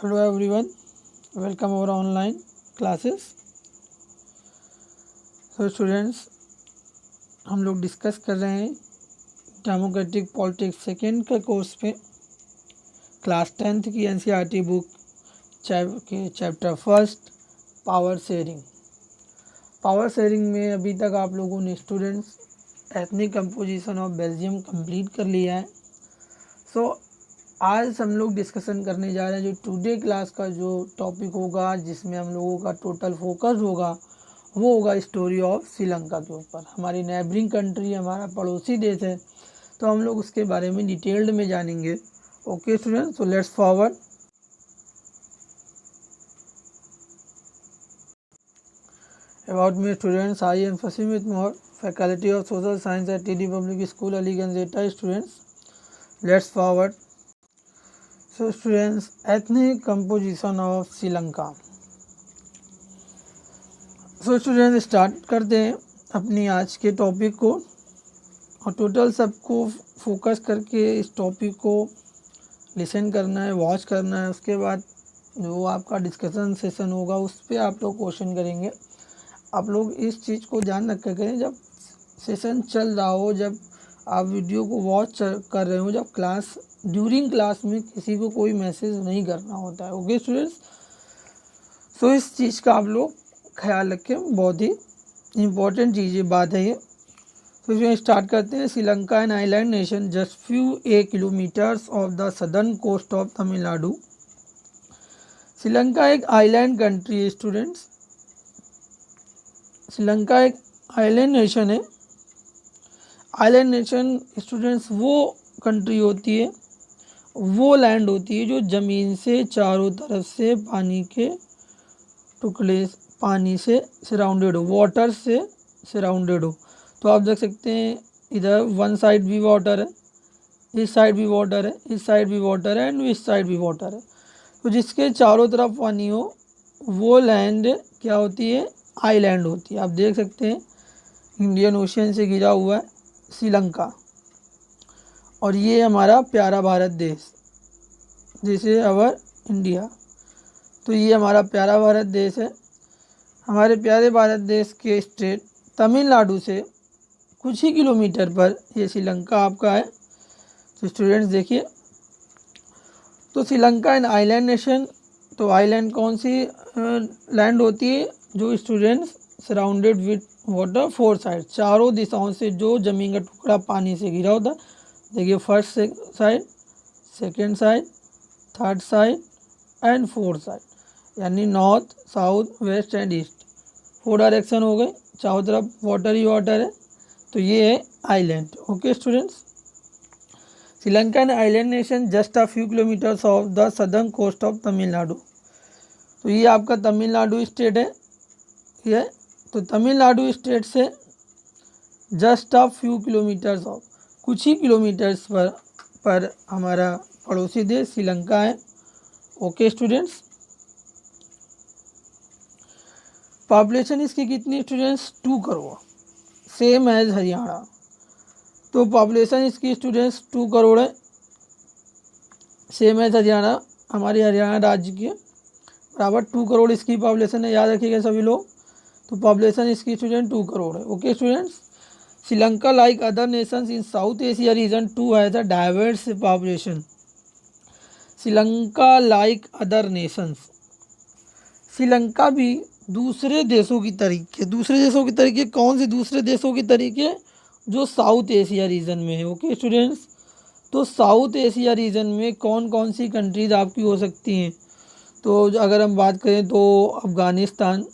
Hello everyone, welcome our online classes. So students, हम लोग discuss कर रहे हैं डेमोक्रेटिक पॉलिटिक्स सेकेंड के कोर्स पे क्लास 10th की एनसीईआरटी बुक के chapter first power sharing. Power sharing में अभी तक आप लोगों ने students ethnic composition of Belgium complete कर लिया है। सो आज हम लोग डिस्कशन करने जा रहे हैं जो टुडे क्लास का जो टॉपिक होगा, जिसमें हम लोगों का टोटल फोकस होगा वो होगा स्टोरी ऑफ श्रीलंका के ऊपर। हमारी नेबरिंग कंट्री, हमारा पड़ोसी देश है, तो हम लोग उसके बारे में डिटेल्ड में जानेंगे। Okay student, so let's forward. About me students, I am Fasimit Mohar, faculty of social science at TD public school Aliganj Etah. Students, let's forward. So students, ethnic composition of Sri Lanka. So students, start करते हैं अपनी आज के टॉपिक को, और total सबको focus करके इस टॉपिक को लिसन करना है, वॉच करना है। उसके बाद जो आपका डिस्कशन सेशन होगा उस पर आप लोग क्वेश्चन करेंगे। आप लोग इस चीज़ को ध्यान रखा करें, जब सेशन चल रहा हो, जब आप वीडियो को वॉच कर रहे हो, जब क्लास ड्यूरिंग क्लास में किसी को कोई मैसेज नहीं करना होता है। ओके स्टूडेंट्स, सो इस चीज़ का आप लोग ख्याल रखें, बहुत ही इम्पोर्टेंट बात है ये। तो इसमें स्टार्ट करते हैं। Sri Lanka an island nation just few kilometers off the southern coast of Tamil Nadu. Sri Lanka एक आइलैंड कंट्री है स्टूडेंट्स। श्रीलंका एक आइलैंड नेशन है। आइलैंड नेशन स्टूडेंट्स वो कंट्री होती है, वो लैंड होती है जो ज़मीन से चारों तरफ से पानी के टुकड़े, पानी से सराउंडेड हो, वाटर से सराउंडेड हो। तो आप देख सकते हैं इधर वन साइड भी वाटर है, इस साइड भी वाटर है, इस साइड भी वाटर है एंड इस साइड भी वाटर है। तो जिसके चारों तरफ पानी हो वो लैंड क्या होती है? आइलैंड होती है। आप देख सकते हैं इंडियन ओशियन से घिरा हुआ है श्रीलंका, और ये हमारा प्यारा भारत देश, दिस इज अवर इंडिया। तो ये हमारा प्यारा भारत देश है। हमारे प्यारे भारत देश के स्टेट तमिलनाडु से कुछ ही किलोमीटर पर ये श्रीलंका आपका है। तो स्टूडेंट्स देखिए, तो श्रीलंका एन आइलैंड नेशन, तो आइलैंड कौन सी लैंड होती है? जो students surrounded with water four side, चारों दिशाओं से जो जमीन का टुकड़ा पानी से घिरा होता है। देखिए first side, second side, third side and fourth side, यानी north, south, west and east, 4 direction हो गए, चारों तरफ वाटर ही वाटर है। तो ये है island. Okay students, Sri Lanka an island nation just a few kilometers off the southern coast of Tamil Nadu. तो ये आपका तमिलनाडु स्टेट है ये। तो तमिलनाडु स्टेट से just a few kilometers off, कुछ ही किलोमीटर्स पर हमारा पड़ोसी देश श्रीलंका है। ओके स्टूडेंट्स, पॉपुलेशन इसकी कितनी students? 2 crore, same as Haryana. तो पॉपुलेशन इसकी स्टूडेंट्स 2 करोड़ है, सेम एज हरियाणा, हमारे हरियाणा राज्य की बराबर 2 करोड़ इसकी पॉपुलेशन है। याद रखिएगा सभी लोग। तो पॉपुलेशन इसकी स्टूडेंट 2 करोड़ है। Okay students, Sri Lanka like other nations in South Asia region too has a diverse population. Sri Lanka like other nations, Sri Lanka भी दूसरे देशों की तरीके कौन से दूसरे देशों की तरीके? जो साउथ एशिया रीजन में है। ओके स्टूडेंट्स, तो साउथ एशिया रीजन में कौन कौन सी कंट्रीज आपकी हो सकती हैं? तो अगर हम बात करें तो अफ़गानिस्तान,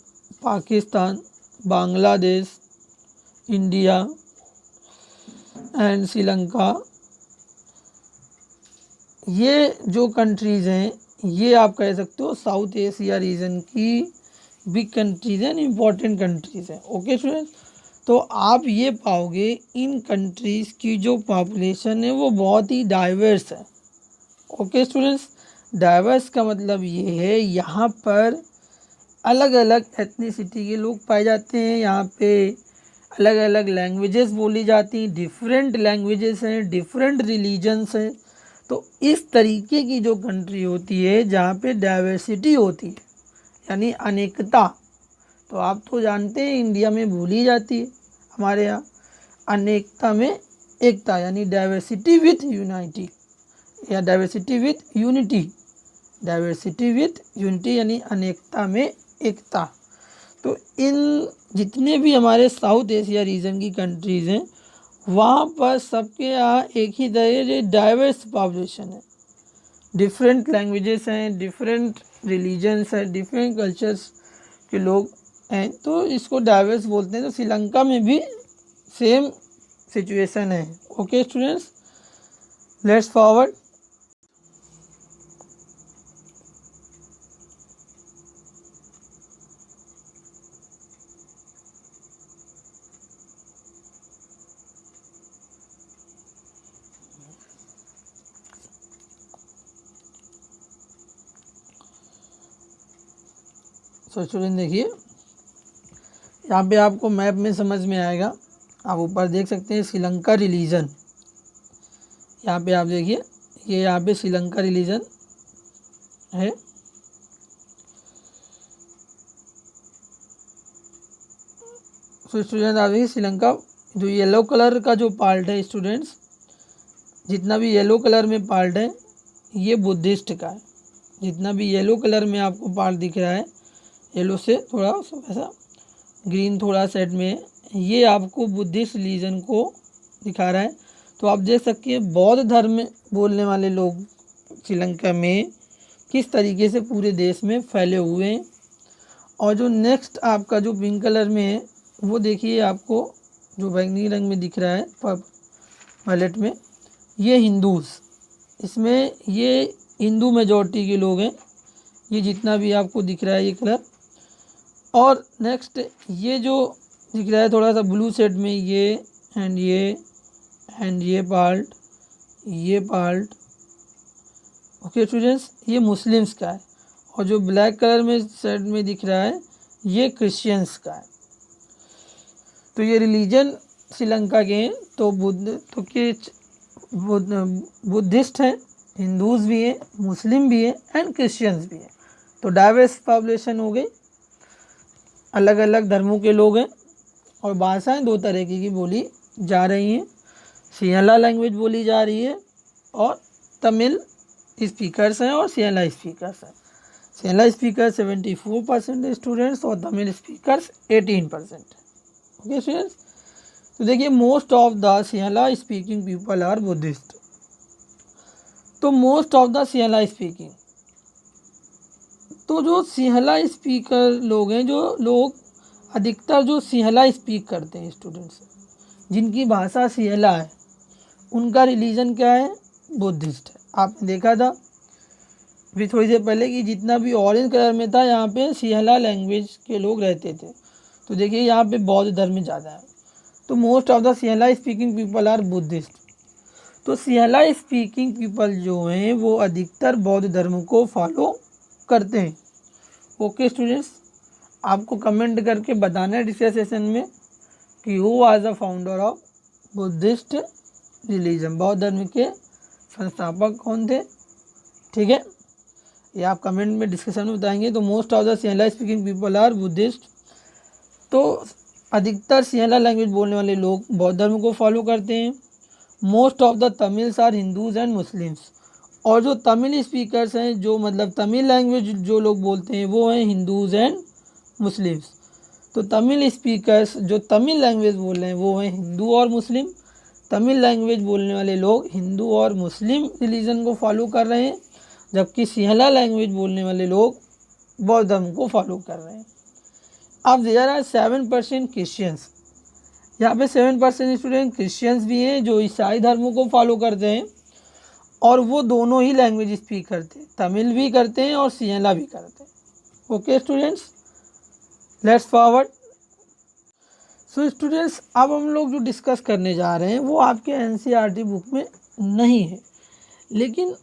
पाकिस्तान, बांग्लादेश, इंडिया एंड श्रीलंका, ये जो कंट्रीज़ हैं ये आप कह सकते हो साउथ एशिया रीजन की बिग कंट्रीज़ हैं, इम्पॉर्टेंट कंट्रीज़ हैं। ओके स्टूडेंट्स, तो आप ये पाओगे इन कंट्रीज़ की जो पॉपुलेशन है वो बहुत ही डाइवर्स है। ओके स्टूडेंट्स, डाइवर्स का मतलब ये है यहाँ पर अलग अलग एथनिसिटी के लोग पाए जाते हैं। यहाँ पे अलग अलग लैंग्वेजेस बोली जाती हैं, डिफरेंट लैंग्वेजेस हैं, डिफरेंट रिलीजन्स हैं। तो इस तरीके की जो कंट्री होती है जहाँ पे डाइवर्सिटी होती है यानी अनेकता, तो आप तो जानते हैं इंडिया में भूली जाती है, हमारे यहाँ अनेकता में एकता यानी डाइवर्सिटी विथ यूनाइटी या diversity with unity, diversity with unity यानी अनेकता में एकता। तो इन जितने भी हमारे साउथ एशिया रीजन की कंट्रीज़ हैं वहाँ पर सबके यहाँ एक ही तरह डाइवर्स पॉपुलेशन है, डिफरेंट लैंग्वेजेस हैं, डिफरेंट रिलीजन्स हैं, डिफरेंट कल्चर्स के लोग हैं, तो इसको डाइवर्स बोलते हैं। तो श्रीलंका में भी सेम सिचुएशन है। Okay students, let's forward. तो स्टूडेंट देखिए यहाँ पे आपको मैप में समझ में आएगा, आप ऊपर देख सकते हैं श्रीलंका रिलीजन, यहाँ पे आप देखिए ये यहाँ पे श्रीलंका रिलीजन है। तो स्टूडेंट आप देखिए श्रीलंका जो येलो कलर का जो पार्ट है स्टूडेंट्स, जितना भी येलो कलर में पार्ट है ये बुद्धिस्ट का है, जितना भी येलो कलर में आपको पार्ट दिख रहा है, येलो से थोड़ा ऐसा ग्रीन थोड़ा साइड में, ये आपको बुद्धिस्ट रिलीजन को दिखा रहा है। तो आप देख सकते हैं बौद्ध धर्म बोलने वाले लोग श्रीलंका में किस तरीके से पूरे देश में फैले हुए हैं। और जो नेक्स्ट आपका जो पिंक कलर में है वो देखिए आपको जो बैंगनी रंग में दिख रहा है वायलेट में, ये हिंदूज, इसमें ये हिंदू मेजॉरिटी के लोग हैं, ये जितना भी आपको दिख रहा है ये कलर। और नेक्स्ट ये जो दिख रहा है थोड़ा सा ब्लू शेड में, ये एंड ये पार्ट, ये पार्ट। ओके स्टूडेंट्स, ये मुस्लिम्स का है। और जो ब्लैक कलर में शेड में दिख रहा है ये क्रिश्चियंस का है। तो ये रिलीजन श्रीलंका के हैं, तो बुद्धिस्ट हैं, हिंदूज़ भी हैं, मुस्लिम भी हैं एंड क्रिश्चियंस भी हैं। तो डाइवर्स पॉपुलेशन हो गई, अलग अलग धर्मों के लोग हैं। और भाषाएं दो तरह की बोली जा रही हैं, सिंहला लैंग्वेज बोली जा रही है और तमिल स्पीकर्स हैं और सिंहला स्पीकर्स हैं। सिंहला स्पीकर 74% स्टूडेंट्स और तमिल स्पीकर्स 18%। ओके स्टूडेंट्स, तो देखिए most of the Sinhala speaking people are Buddhist. तो most of the Sinhala speaking, तो जो सिंहला स्पीकर लोग हैं, जो लोग अधिकतर जो सिंहला स्पीक करते हैं स्टूडेंट्स, जिनकी भाषा सिंहला है, उनका रिलीजन क्या है, बुद्धिस्ट है। आपने देखा था अभी थोड़ी देर पहले कि जितना भी ऑरेंज कलर में था यहाँ पे सिंहला लैंग्वेज के लोग रहते थे। तो देखिए यहाँ पे बौद्ध धर्म ज़्यादा है। तो most of the Sinhala speaking people are Buddhist. तो सिंहला स्पीकिंग पीपल जो हैं वो अधिकतर बौद्ध धर्म को फॉलो करते हैं। ओके स्टूडेंट्स, आपको कमेंट करके बताना है डिस्कशन में कि who was the founder of Buddhist religion, बौद्ध धर्म के संस्थापक कौन थे। ठीक है, ये आप कमेंट में डिस्कशन में बताएंगे। तो most of the Sinhala speaking people are Buddhist. तो अधिकतर सिंहला लैंग्वेज बोलने वाले लोग बौद्ध धर्म को फॉलो करते हैं। Most of the Tamils are Hindus and Muslims. और जो तमिल स्पीकर्स हैं, जो मतलब तमिल लैंग्वेज जो लोग बोलते हैं वो हैं हिंदूज एंड मुस्लिम्स। तो तमिल स्पीकर्स जो तमिल लैंग्वेज बोल रहे हैं वो हैं हिंदू और मुस्लिम। तमिल लैंग्वेज बोलने वाले लोग हिंदू और मुस्लिम रिलीजन को फॉलो कर रहे हैं, जबकि सिंहला लैंग्वेज बोलने वाले लोग बौद्ध धर्म को फॉलो कर रहे हैं। अब देयर आर 7% क्रिश्चियंस। यहाँ पे 7% स्टूडेंट क्रिश्चियंस भी हैं जो ईसाई धर्मों को फॉलो करते हैं, और वो दोनों ही लैंग्वेज स्पीक करते हैं, तमिल भी करते हैं और सिंहला भी करते हैं। Okay students, let's forward. So students, अब हम लोग जो डिस्कस करने जा रहे हैं वो आपके एनसीईआरटी बुक में नहीं है, लेकिन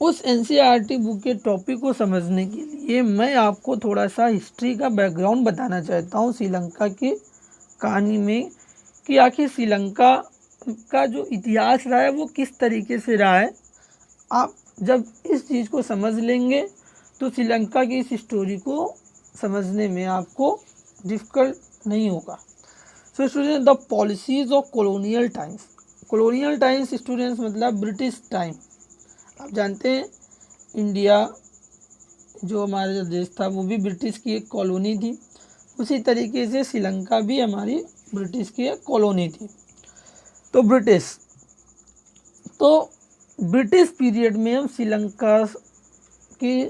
उस एनसीईआरटी बुक के टॉपिक को समझने के लिए मैं आपको थोड़ा सा हिस्ट्री का बैकग्राउंड बताना चाहता हूँ श्रीलंका की कहानी में, कि आखिर श्रीलंका का जो इतिहास रहा है वो किस तरीके से रहा है। आप जब इस चीज़ को समझ लेंगे तो श्रीलंका की इस स्टोरी को समझने में आपको डिफ़िकल्ट नहीं होगा। So student, the policies of colonial times. Colonial times students मतलब ब्रिटिश टाइम। आप जानते हैं इंडिया जो हमारा जो देश था वो भी ब्रिटिश की एक कॉलोनी थी, उसी तरीके से श्रीलंका भी हमारी ब्रिटिश की एक कॉलोनी थी। तो ब्रिटिश पीरियड में हम श्रीलंका की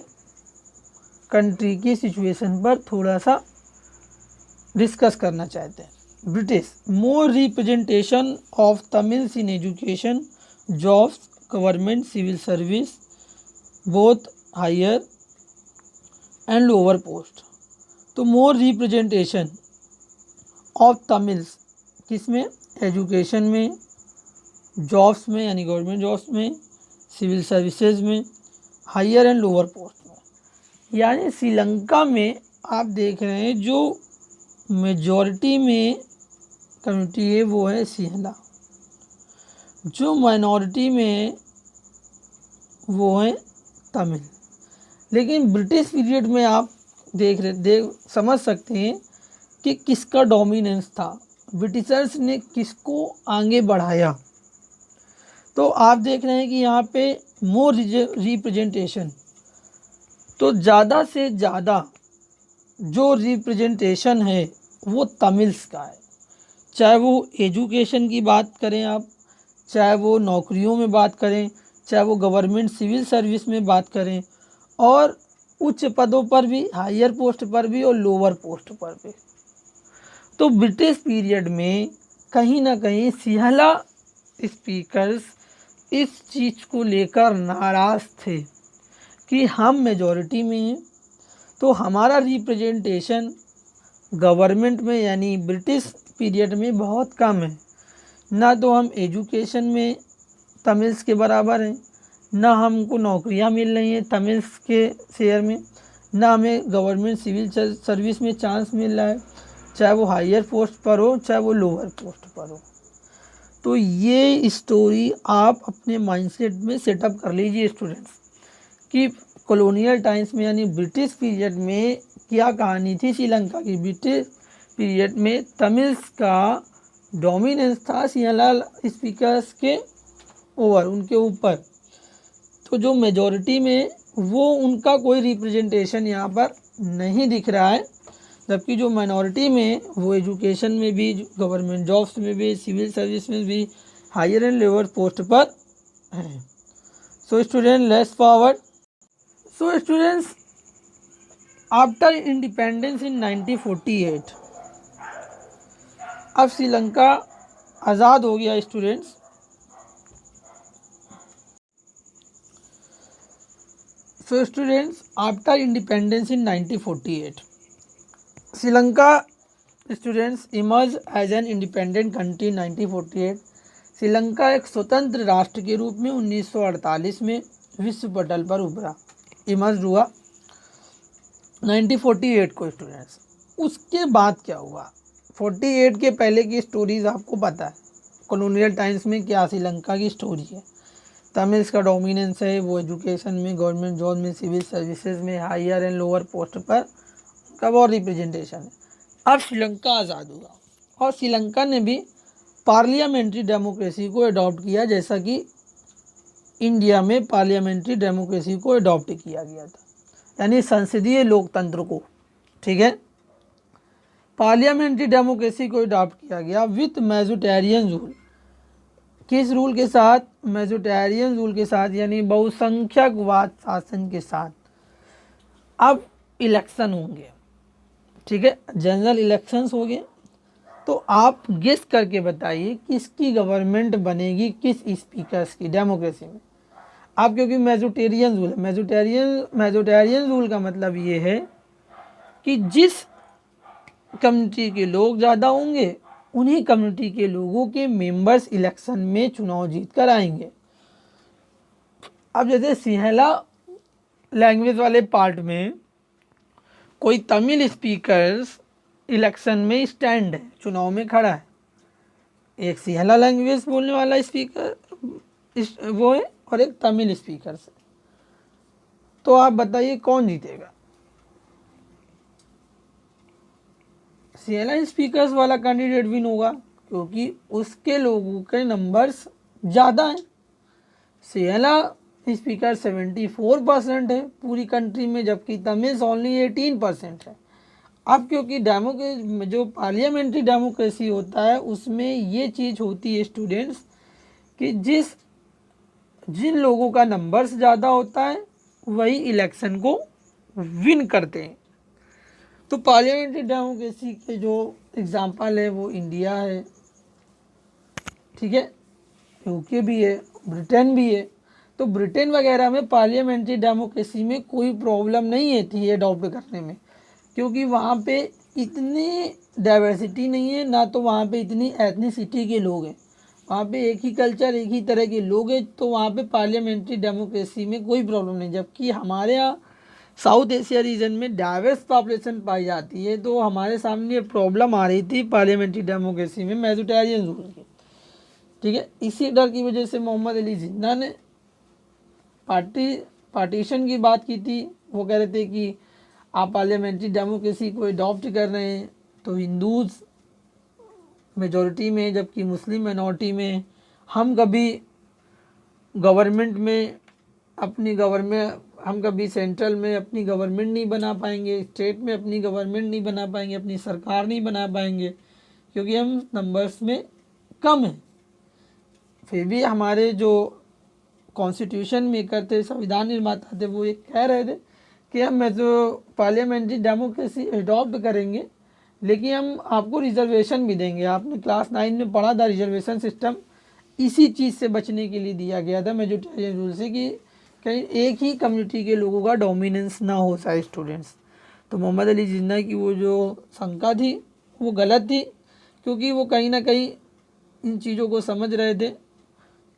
कंट्री की सिचुएशन पर थोड़ा सा डिस्कस करना चाहते हैं। British more representation of Tamils in education, jobs, government, civil service, both higher and lower post. तो मोर रिप्रेजेंटेशन ऑफ तमिल्स किसमें? एजुकेशन में, जॉब्स में यानी गवर्नमेंट जॉब्स में, सिविल सर्विसेज में, हायर एंड लोअर पोस्ट में। यानी श्रीलंका में आप देख रहे हैं जो मेजॉरिटी में कम्युनिटी है वो है सिंहला, जो माइनॉरिटी में वो है तमिल। लेकिन ब्रिटिश पीरियड में आप समझ सकते हैं कि किसका डोमिनेंस था, ब्रिटिशर्स ने किसको आगे बढ़ाया। तो आप देख रहे हैं कि यहाँ पे मोर रिप्रेजेंटेशन, तो ज़्यादा से ज़्यादा जो रिप्रेजेंटेशन है वो तमिल्स का है। चाहे वो एजुकेशन की बात करें आप, चाहे वो नौकरियों में बात करें, चाहे वो गवर्नमेंट सिविल सर्विस में बात करें, और उच्च पदों पर भी, हायर पोस्ट पर भी और लोअर पोस्ट पर भी। तो ब्रिटिश पीरियड में कहीं ना कहीं सिंहला स्पीकर्स इस चीज़ को लेकर नाराज़ थे कि हम मेजॉरिटी में हैं तो हमारा रिप्रेजेंटेशन गवर्नमेंट में यानी ब्रिटिश पीरियड में बहुत कम है। ना तो हम एजुकेशन में तमिल्स के बराबर हैं, ना हमको नौकरियां मिल रही हैं तमिल्स के शेयर में, ना हमें गवर्नमेंट सिविल सर्विस में चांस मिल रहा है, चाहे वो हायर पोस्ट पर हो चाहे वो लोअर पोस्ट पर हो। तो ये स्टोरी आप अपने माइंडसेट में सेटअप कर लीजिए स्टूडेंट्स कि कॉलोनियल टाइम्स में यानी ब्रिटिश पीरियड में क्या कहानी थी श्रीलंका की। ब्रिटिश पीरियड में तमिल्स का डोमिनेंस था सिंहला स्पीकर्स के ओवर, उनके ऊपर। तो जो मेजॉरिटी में वो उनका कोई रिप्रेजेंटेशन यहाँ पर नहीं दिख रहा है, जबकि जो माइनॉरिटी में वो एजुकेशन में भी, गवर्नमेंट जॉब्स में भी, सिविल सर्विस में भी, हायर एंड लोअर पोस्ट पर हैं। So student let's forward. So students, after independence in 1948, अब श्रीलंका आज़ाद हो गया students. So students, after independence in 1948, Sri Lanka students emerge as an independent country 1948। Sri Lanka एक स्वतंत्र राष्ट्र के रूप में 1948 में विश्व पटल पर उभरा, इमर्ज हुआ 1948 को स्टूडेंट्स। उसके बाद क्या हुआ, 48 के पहले की स्टोरीज आपको पता है, कॉलोनियल टाइम्स में क्या श्रीलंका की स्टोरी है। तमिल्स का डोमिनेंस है, वो एजुकेशन में, गवर्नमेंट जॉब में, सिविल सर्विसेज में, हायर एंड लोअर पोस्ट पर का बहुत रिप्रेजेंटेशन है। अब श्रीलंका आज़ाद हुआ और श्रीलंका ने भी पार्लियामेंट्री डेमोक्रेसी को अडॉप्ट किया, जैसा कि इंडिया में पार्लियामेंट्री डेमोक्रेसी को अडॉप्ट किया गया था, यानी संसदीय लोकतंत्र को। ठीक है, पार्लियामेंट्री डेमोक्रेसी को अडॉप्ट किया गया विथ मेजोरिटेरियन रूल। किस रूल के साथ? मेजोरिटेरियन रूल के साथ, यानी बहुसंख्यकवाद शासन के साथ। अब इलेक्शन होंगे, ठीक है, जनरल इलेक्शंस हो गए। तो आप गेस करके बताइए किसकी गवर्नमेंट बनेगी, किस स्पीकर्स की डेमोक्रेसी में। आप क्योंकि मेजोरिटेरियन रूल है, मेजोरिटेरियन रूल का मतलब ये है कि जिस कम्युनिटी के लोग ज़्यादा होंगे उन्हीं कम्युनिटी के लोगों के मेंबर्स इलेक्शन में चुनाव जीत कर आएंगे। अब जैसे सिंहला लैंग्वेज वाले पार्ट में कोई तमिल स्पीकर्स इलेक्शन में स्टैंड है, चुनाव में खड़ा है, एक सिंहला लैंग्वेज बोलने वाला स्पीकर वो है और एक तमिल स्पीकर से। तो आप बताइए कौन जीतेगा? सीएलआई स्पीकर्स वाला कैंडिडेट विन होगा, क्योंकि उसके लोगों के नंबर्स ज़्यादा हैं। सीएलआई स्पीकर 74% है पूरी कंट्री में, जबकि तमिल्स ओनली 18% है। अब क्योंकि जो पार्लियामेंट्री डेमोक्रेसी होता है उसमें ये चीज़ होती है स्टूडेंट्स कि जिन लोगों का नंबर्स ज़्यादा होता है वही इलेक्शन को विन करते हैं। तो पार्लियामेंट्री डेमोक्रेसी के जो एग्जांपल है वो इंडिया है, ठीक है, यूके भी है, ब्रिटेन भी है। तो ब्रिटेन वगैरह में पार्लियामेंट्री डेमोक्रेसी में कोई प्रॉब्लम नहीं है थी अडॉप्ट करने में, क्योंकि वहाँ पे इतनी डाइवर्सिटी नहीं है, ना तो वहाँ पे इतनी एथनिसिटी के लोग हैं। वहाँ पे एक ही कल्चर, एक ही तरह के लोग हैं, तो वहाँ पे पार्लियामेंट्री डेमोक्रेसी में कोई प्रॉब्लम नहीं। जबकि हमारे यहाँ साउथ एशिया रीजन में डाइवर्स पॉपुलेशन पाई जाती है, तो हमारे सामने प्रॉब्लम आ रही थी पार्लियामेंट्री डेमोक्रेसी में मेजोरिटेरियन रूल की, ठीक है। इसी डर की वजह से मोहम्मद अली जिन्ना ने पार्टीशन की बात की थी। वो कह रहे थे कि आप पार्लियामेंट्री डेमोक्रेसी को अडॉप्ट कर रहे हैं तो हिंदूज मेजॉरिटी में जबकि मुस्लिम माइनॉरिटी में, हम कभी गवर्नमेंट में हम कभी सेंट्रल में अपनी गवर्नमेंट नहीं बना पाएंगे, स्टेट में अपनी गवर्नमेंट नहीं बना पाएंगे, अपनी सरकार नहीं बना पाएंगे, क्योंकि हम नंबर्स में कम हैं। फिर भी हमारे जो कॉन्स्टिट्यूशन मेकर थे, संविधान निर्माता थे, वो ये कह रहे थे कि हम पार्लियामेंट्री डेमोक्रेसी अडॉप्ट करेंगे, लेकिन हम आपको रिजर्वेशन भी देंगे। आपने क्लास 9 में पढ़ा था, रिजर्वेशन सिस्टम इसी चीज़ से बचने के लिए दिया गया था, मेजोरिटेरियन रूल से, कि कहीं एक ही कम्युनिटी के लोगों का डोमिनेंस ना हो सारे स्टूडेंट्स। तो मोहम्मद अली जिन्ना की वो जो शंका थी वो गलत थी, क्योंकि वो कहीं ना कहीं इन चीज़ों को समझ रहे थे,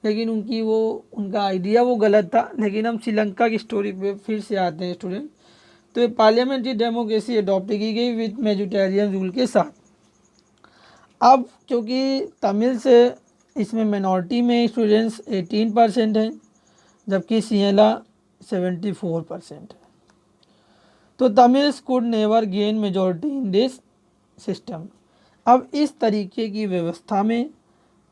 लेकिन उनका आइडिया वो गलत था। लेकिन हम श्रीलंका की स्टोरी पे फिर से आते हैं स्टूडेंट। तो ये पार्लियामेंट्री डेमोक्रेसी अडॉप्ट की गई विद मेजोरिटेरियन रूल के साथ। अब क्योंकि तमिल से इसमें मिनॉरिटी में स्टूडेंट्स 18% हैं, जबकि सीएलआ 74% है। तो Tamils could never gain majority in this system. अब इस तरीके की व्यवस्था में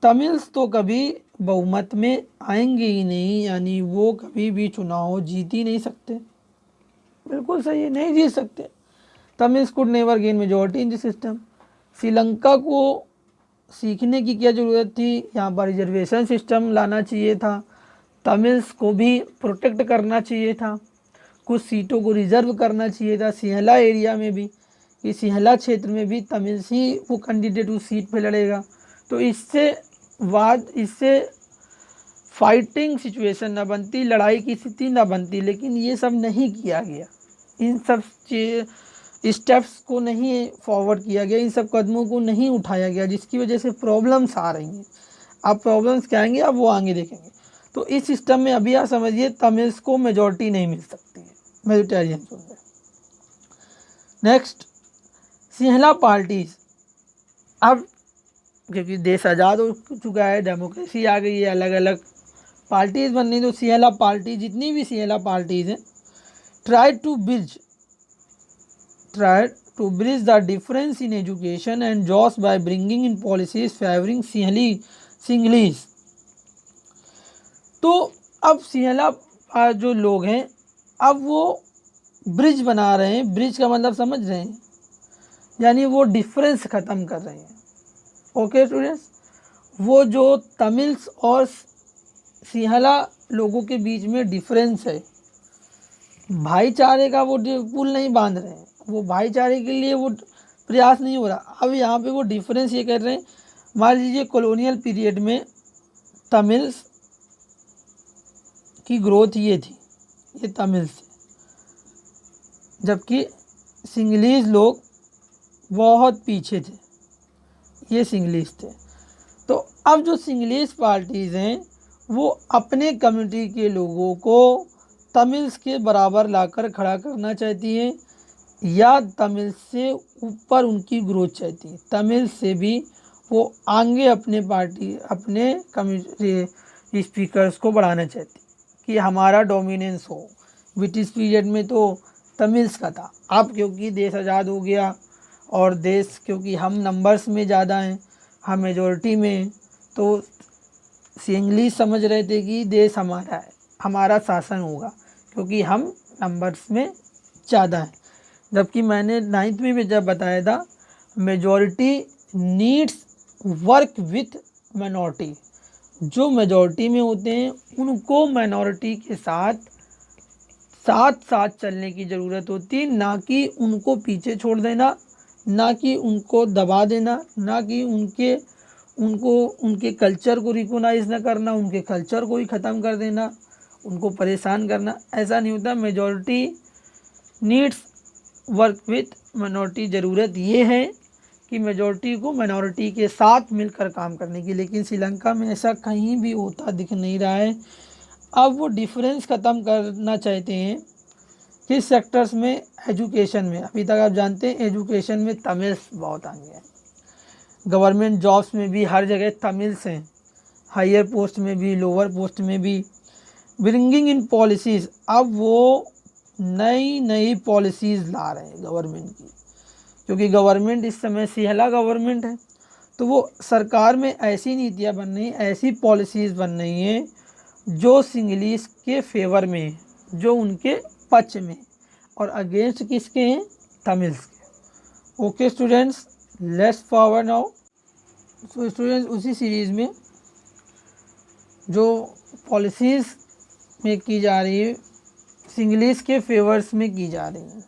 तमिल्स तो कभी बहुमत में आएंगे ही नहीं, यानी वो कभी भी चुनाव जीत ही नहीं सकते। बिल्कुल सही है, नहीं जीत सकते। Tamils could never gain majority in this system. Sri Lanka को सीखने की क्या ज़रूरत थी? यहाँ पर रिजर्वेशन सिस्टम लाना चाहिए था, तमिल्स को भी प्रोटेक्ट करना चाहिए था, कुछ सीटों को रिजर्व करना चाहिए था सिंहला एरिया में भी, कि सिंहला क्षेत्र में भी तमिल्स ही वो कैंडिडेट उस सीट पे लड़ेगा। तो इससे फाइटिंग सिचुएशन ना बनती, लड़ाई की स्थिति ना बनती, लेकिन ये सब नहीं किया गया। इन सब स्टेप्स को नहीं फॉरवर्ड किया गया, इन सब कदमों को नहीं उठाया गया, जिसकी वजह से प्रॉब्लम्स आ रही हैं। अब प्रॉब्लम्स क्या आएंगे अब वो आगे देखेंगे। तो इस सिस्टम में अभी आप समझिए तमिल्स को मेजॉरिटी नहीं मिल सकती है मेजोरिटेरियन रूल में। Next, Sinhala parties. अब क्योंकि देश आज़ाद हो चुका है, डेमोक्रेसी आ गई है, अलग अलग पार्टीज बननी, तो सिंहला पार्टी, जितनी भी सिंहला पार्टीज हैं, try to bridge the difference in education and jobs by bringing in policies favouring Sinhalese. तो अब सिंहला जो लोग हैं अब वो ब्रिज बना रहे हैं। ब्रिज का मतलब समझ रहे हैं, यानी वो डिफरेंस ख़त्म कर रहे हैं। ओके स्टूडेंट्स, वो जो तमिल्स और सिंहला लोगों के बीच में डिफरेंस है, भाईचारे का वो पुल नहीं बांध रहे हैं, वो भाईचारे के लिए वो प्रयास नहीं हो रहा। अब यहाँ पे वो डिफरेंस ये कर रहे हैं, मान लीजिए कॉलोनियल पीरियड में तमिल्स की ग्रोथ ये थी, ये तमिल्स थे, जबकि सिंहलीज लोग बहुत पीछे थे, ये सिंहलीज थे। तो अब जो सिंहलीज पार्टीज़ हैं वो अपने कम्युनिटी के लोगों को तमिल्स के बराबर लाकर खड़ा करना चाहती हैं, या तमिल से ऊपर उनकी ग्रोथ चाहती है, तमिल से भी वो आगे अपने कम्युनिटी स्पीकर्स को बढ़ाना चाहती है। कि हमारा डोमिनेंस हो। ब्रिटिश पीरियड में तो तमिल्स का था। अब क्योंकि देश आज़ाद हो गया और देश क्योंकि हम नंबर्स में ज़्यादा हैं, हम मेजॉरिटी में हैं, तो इंग्लिश समझ रहे थे कि देश हमारा है, हमारा शासन होगा क्योंकि हम नंबर्स में ज़्यादा हैं। जबकि मैंने 9th में भी जब बताया था, majority needs work with minority. जो मेजॉरिटी में होते हैं उनको माइनॉरिटी के साथ साथ साथ चलने की ज़रूरत होती है, ना कि उनको पीछे छोड़ देना, ना कि उनको दबा देना, ना कि उनके कल्चर को रिकॉग्नाइज ना करना, उनके कल्चर को ही ख़त्म कर देना, उनको परेशान करना। ऐसा नहीं होता। Majority needs work with minority. ज़रूरत ये है कि मेजॉरिटी को माइनॉरिटी के साथ मिलकर काम करने की, लेकिन श्रीलंका में ऐसा कहीं भी होता दिख नहीं रहा है। अब वो डिफरेंस ख़त्म करना चाहते हैं किस सेक्टर्स में? एजुकेशन में। अभी तक आप जानते हैं एजुकेशन में तमिल्स बहुत आगे हैं। गवर्नमेंट जॉब्स में भी हर जगह तमिल्स हैं, हायर पोस्ट में भी, लोअर पोस्ट में भी। ब्रिंगिंग इन पॉलिसीज़, अब वो नई नई पॉलिसीज़ ला रहे हैं गवर्नमेंट की, क्योंकि गवर्नमेंट इस समय सिहला गवर्नमेंट है, तो वो सरकार में ऐसी नीतियाँ बन रही हैं, ऐसी पॉलिसीज़ बन रही हैं जो सिंगलिश के फेवर में है, जो उनके पक्ष में, और अगेंस्ट किसके हैं? तमिल्स के। Okay students, let's forward now. So students, उसी सीरीज़ में जो पॉलिसीज़ में की जा रही है सिंगलिश के फेवर्स में की जा रही हैं,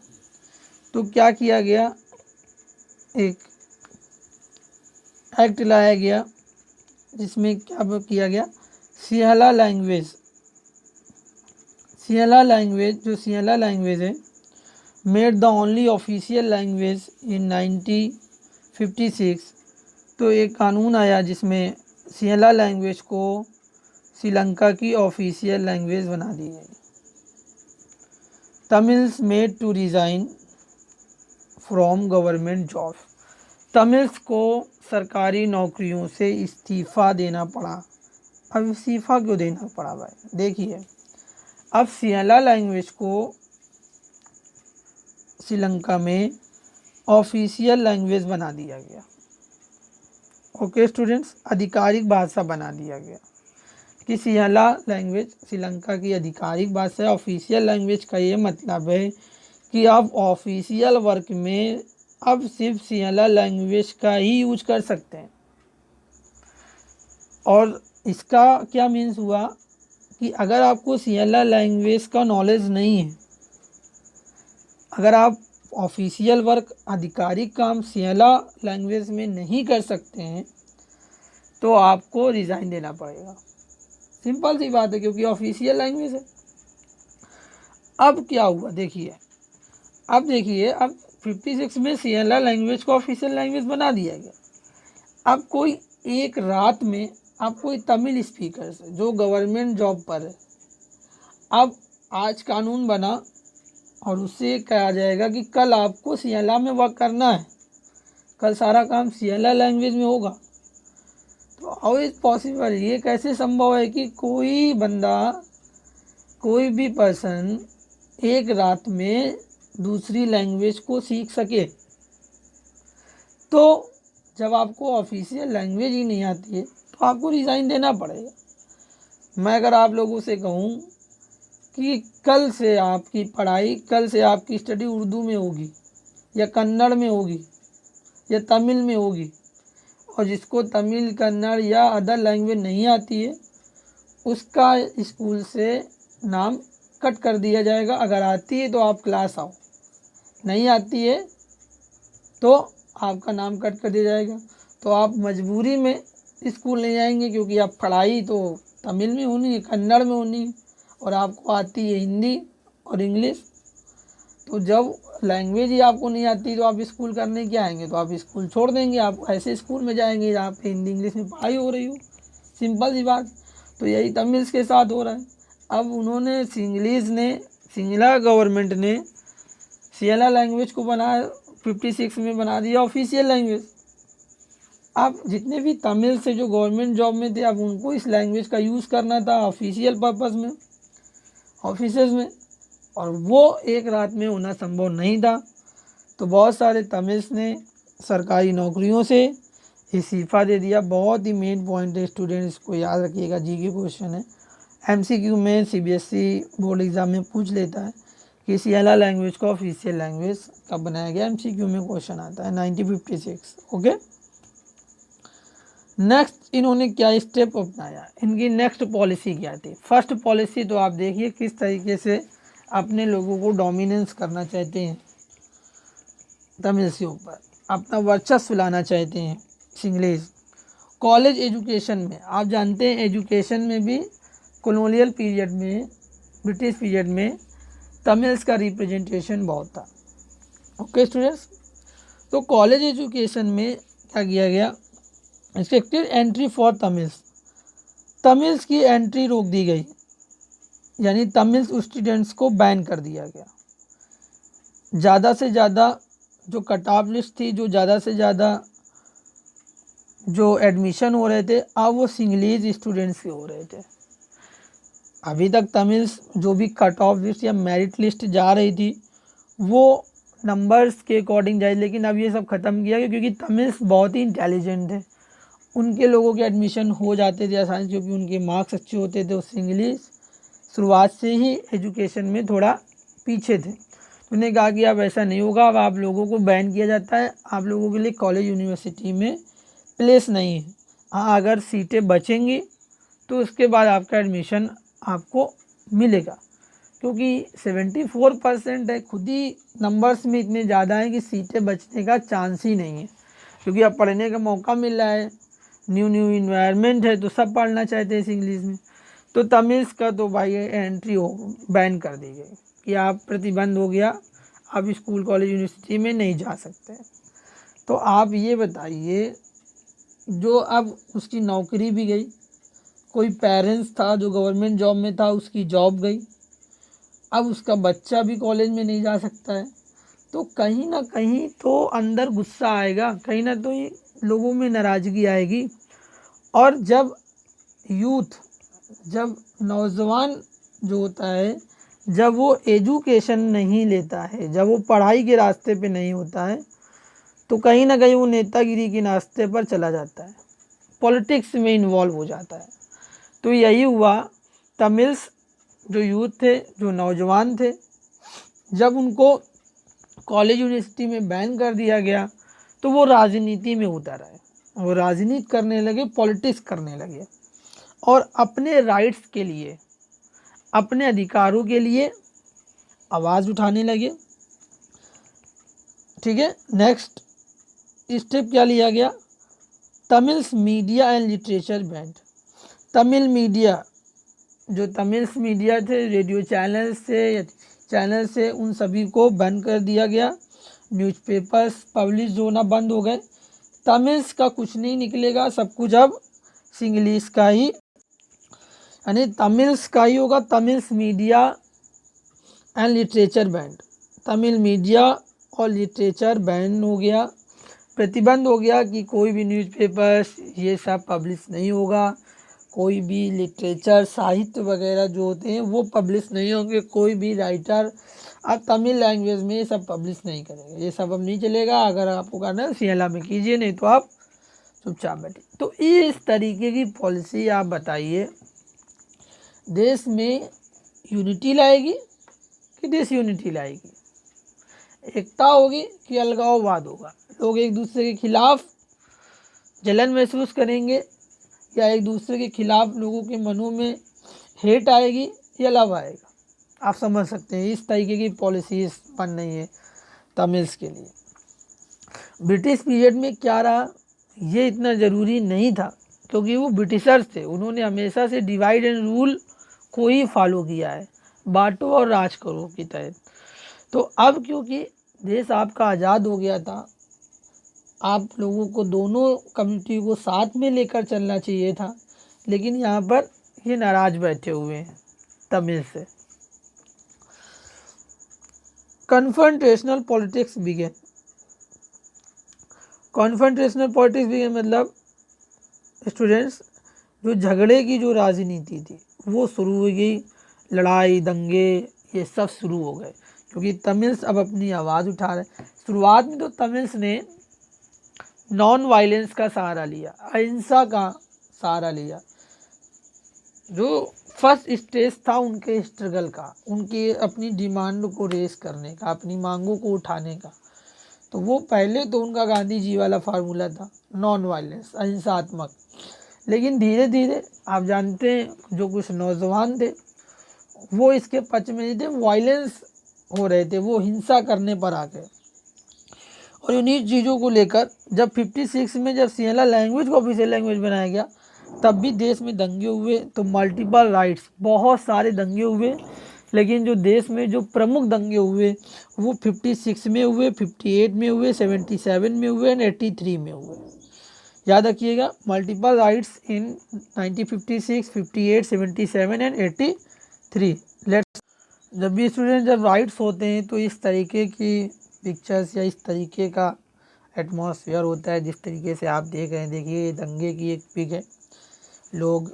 तो क्या किया गया? एक एक्ट लाया गया जिसमें क्या किया गया? सिहला लैंग्वेज, जो सिहला लैंग्वेज है, made the only official language in 1956। तो एक कानून आया जिसमें सिहला लैंग्वेज को श्रीलंका की ऑफिशियल लैंग्वेज बना दी गई। Tamils made to resign from government job, Tamils को सरकारी नौकरियों से इस्तीफ़ा देना पड़ा। अब इस्तीफ़ा क्यों देना पड़ा भाई? देखिए, अब सिहला लैंग्वेज को श्रीलंका में ऑफिशियल लैंग्वेज बना दिया गया। ओके स्टूडेंट्स, आधिकारिक भाषा बना दिया गया कि सिहला लैंग्वेज श्रीलंका की आधिकारिक भाषा है। ऑफिशियल लैंग्वेज का ये मतलब है कि आप ऑफिशियल वर्क में अब सिर्फ सिहला लैंग्वेज का ही यूज कर सकते हैं। और इसका क्या मीन्स हुआ कि अगर आपको सिहला लैंग्वेज का नॉलेज नहीं है, अगर आप ऑफिशियल वर्क, आधिकारिक काम सिहला लैंग्वेज में नहीं कर सकते हैं, तो आपको रिज़ाइन देना पड़ेगा। सिंपल सी बात है, क्योंकि ऑफिशियल लैंग्वेज है। अब क्या हुआ देखिए, अब 56 में सिहला लैंग्वेज को ऑफिशियल लैंग्वेज बना दिया गया। अब कोई एक रात में, अब कोई तमिल स्पीकर से जो गवर्नमेंट जॉब पर है, अब आज कानून बना और उससे कहा जाएगा कि कल आपको सिहला में वर्क करना है, कल सारा काम सिहला लैंग्वेज में होगा। तो हाउ इज़ पॉसिबल? ये कैसे संभव है कि कोई बंदा, कोई भी पर्सन एक रात में दूसरी लैंग्वेज को सीख सके? तो जब आपको ऑफिशियल लैंग्वेज ही नहीं आती है तो आपको रिज़ाइन देना पड़ेगा। मैं अगर आप लोगों से कहूँ कि कल से आपकी पढ़ाई, कल से आपकी स्टडी उर्दू में होगी या कन्नड़ में होगी या तमिल में होगी, और जिसको तमिल, कन्नड़ या अदर लैंग्वेज नहीं आती है उसका स्कूल से नाम कट कर दिया जाएगा। अगर आती है तो आप क्लास आओ, नहीं आती है तो आपका नाम कट कर दिया जाएगा। तो आप मजबूरी में स्कूल नहीं जाएंगे, क्योंकि आप पढ़ाई तो तमिल में होनी है, कन्नड़ में होनी है, और आपको आती है हिंदी और इंग्लिश। तो जब लैंग्वेज ही आपको नहीं आती तो आप स्कूल करने क्या आएंगे? तो आप स्कूल छोड़ देंगे, आप ऐसे स्कूल में जाएंगे जहाँ पे हिंदी इंग्लिश में पढ़ाई हो रही हो। सिंपल सी बात। तो यही तमिल्स के साथ हो रहा है। अब उन्होंने सिंगला गवर्नमेंट ने सिहला लैंग्वेज को 56 में बना दिया ऑफिशियल लैंग्वेज। अब जितने भी तमिल से जो गवर्नमेंट जॉब में थे, अब उनको इस लैंग्वेज का यूज़ करना था ऑफिशियल पर्पस में। ऑफिसेज में, और वो एक रात में होना संभव नहीं था। तो बहुत सारे तमिल्स ने सरकारी नौकरियों से इस्तीफा दे दिया। बहुत ही मेन पॉइंट है स्टूडेंट, इसको याद रखिएगा, जी के क्वेश्चन है। एमसीक्यू में सीबीएसई बोर्ड एग्जाम में पूछ लेता है कि सियाला लैंग्वेज को ऑफिशियल लैंग्वेज कब बनाया गया, एमसीक्यू में क्वेश्चन आता है 1956। ओके, नेक्स्ट इन्होंने क्या स्टेप अपनाया, इनकी नेक्स्ट पॉलिसी क्या थी। फर्स्ट पॉलिसी तो आप देखिए किस तरीके से अपने लोगों को डोमिनेंस करना चाहते हैं, तमिल के ऊपर अपना वर्चस्व लाना चाहते हैं सिंगलेज। कॉलेज एजुकेशन में आप जानते हैं, एजुकेशन में भी कॉलोनियल पीरियड में, ब्रिटिश पीरियड में तमिल्स का रिप्रेजेंटेशन बहुत था। ओके स्टूडेंट्स, तो कॉलेज एजुकेशन में क्या किया गया, restricted entry for Tamils, Tamils की एंट्री रोक दी गई, यानी तमिल्स स्टूडेंट्स को बैन कर दिया गया। ज़्यादा से ज़्यादा जो कट ऑफ लिस्ट थी, जो ज़्यादा से ज़्यादा जो एडमिशन हो रहे थे, अब वो सिंगलीज स्टूडेंट्स के हो रहे थे। अभी तक तमिल्स जो भी कट ऑफ लिस्ट या मेरिट लिस्ट जा रही थी वो नंबर्स के अकॉर्डिंग जाए, लेकिन अब ये सब ख़त्म किया गया क्योंकि तमिल्स बहुत ही इंटेलिजेंट थे, उनके लोगों के एडमिशन हो जाते थे आसानी, क्योंकि उनके मार्क्स अच्छे होते थे। उससे इंग्लिश शुरुआत से ही एजुकेशन में थोड़ा पीछे थे। उन्होंने कहा कि अब ऐसा नहीं होगा, अब आप लोगों को बैन किया जाता है, आप लोगों के लिए कॉलेज यूनिवर्सिटी में प्लेस नहीं है। हाँ, अगर सीटें बचेंगी तो उसके बाद आपका एडमिशन आपको मिलेगा, क्योंकि 74% है, खुद ही नंबर्स में इतने ज़्यादा हैं कि सीटें बचने का चांस ही नहीं है, क्योंकि अब पढ़ने का मौका मिल रहा है, न्यू न्यू इन्वायरमेंट है, तो सब पढ़ना चाहते हैं इस इंग्लिश में। तो तमिल्स का तो भाई एंट्री हो बैन कर दी गई कि आप प्रतिबंध हो गया, आप स्कूल कॉलेज यूनिवर्सिटी में नहीं जा सकते। तो आप ये बताइए, जो अब उसकी नौकरी भी गई, कोई पेरेंट्स था जो गवर्नमेंट जॉब में था, उसकी जॉब गई, अब उसका बच्चा भी कॉलेज में नहीं जा सकता है, तो कहीं ना कहीं तो अंदर गुस्सा आएगा, कहीं ना तो ये लोगों में नाराज़गी आएगी। और जब यूथ, जब नौजवान जो होता है, जब वो एजुकेशन नहीं लेता है, जब वो पढ़ाई के रास्ते पे नहीं होता है, तो कहीं ना कहीं वो नेतागिरी के रास्ते पर चला जाता है, पॉलिटिक्स में इन्वॉल्व हो जाता है। तो यही हुआ, तमिल्स जो यूथ थे, जो नौजवान थे, जब उनको कॉलेज यूनिवर्सिटी में बैन कर दिया गया तो वो राजनीति में उतर आए, वो राजनीति करने लगे, पॉलिटिक्स करने लगे, और अपने राइट्स के लिए, अपने अधिकारों के लिए आवाज़ उठाने लगे। ठीक है, नेक्स्ट स्टेप क्या लिया गया, Tamils media and literature band. Tamil media, जो तमिल्स मीडिया थे, रेडियो चैनल से उन सभी को बंद कर दिया गया, न्यूज़पेपर्स पब्लिश होना बंद हो गए, तमिल्स का कुछ नहीं निकलेगा, सब कुछ अब सिंगलिश का ही, यानी तमिल्स का ही होगा। Tamils media and literature band, Tamil media और लिटरेचर बैन हो गया, प्रतिबंध हो गया कि कोई भी न्यूज़पेपर्स ये सब पब्लिश नहीं होगा, कोई भी लिटरेचर साहित्य वगैरह जो होते हैं वो पब्लिश नहीं होंगे, कोई भी राइटर अब तमिल लैंग्वेज में ये सब पब्लिश नहीं करेगा, ये सब अब नहीं चलेगा। अगर आपको करना है सियाला में कीजिए, नहीं तो आप चुपचाप बैठिए। तो इस तरीके की पॉलिसी आप बताइए, देश में यूनिटी लाएगी कि डिसयूनिटी लाएगी, एकता होगी कि अलगाववाद होगा, लोग एक दूसरे के खिलाफ जलन महसूस करेंगे या एक दूसरे के खिलाफ लोगों के मनों में हेट आएगी या लव आएगा। आप समझ सकते हैं इस तरीके की पॉलिसीज बन रही है तमिल्स के लिए। ब्रिटिश पीरियड में क्या रहा, ये इतना ज़रूरी नहीं था, क्योंकि वो ब्रिटिशर्स थे, उन्होंने हमेशा से डिवाइड एंड रूल को ही फॉलो किया है, बांटो और राज करो के तहत। तो अब क्योंकि देश आपका आज़ाद हो गया था, आप लोगों को दोनों कम्युनिटी को साथ में लेकर चलना चाहिए था, लेकिन यहाँ पर ये नाराज बैठे हुए हैं तमिल से। Confrontational politics began, confrontational politics began मतलब स्टूडेंट्स, जो झगड़े की जो राजनीति थी वो शुरू हो गई, लड़ाई दंगे ये सब शुरू हो गए, क्योंकि तमिल्स अब अपनी आवाज़ उठा रहे। शुरुआत में तो तमिल्स ने नॉन वायलेंस का सहारा लिया, अहिंसा का सहारा लिया। जो फर्स्ट स्टेज था उनके स्ट्रगल का, उनकी अपनी डिमांड को रेस करने का, अपनी मांगों को उठाने का, तो वो पहले तो उनका गांधी जी वाला फार्मूला था, नॉन वायलेंस, अहिंसात्मक। लेकिन धीरे धीरे आप जानते हैं जो कुछ नौजवान थे वो इसके पक्ष में नहीं थे, वायलेंस हो रहे थे, वो हिंसा करने पर आ गए। और उन्हीं चीज़ों को लेकर जब 56 में जब सिंहला लैंग्वेज को ऑफिशियल लैंग्वेज बनाया गया, तब भी देश में दंगे हुए। तो मल्टीपल राइट्स, बहुत सारे दंगे हुए, लेकिन जो देश में जो प्रमुख दंगे हुए वो 56 में हुए, 58 में हुए, 77 में हुए एंड 83 में हुए। याद रखिएगा, multiple rights in 1956, 58, 77 and 83। Let's, जब भी स्टूडेंट जब राइट्स होते हैं तो इस तरीके की पिक्चर्स या इस तरीके का एटमॉस्फेयर होता है जिस तरीके से आप देख रहे हैं। देखिए ये दंगे की एक पिक है, लोग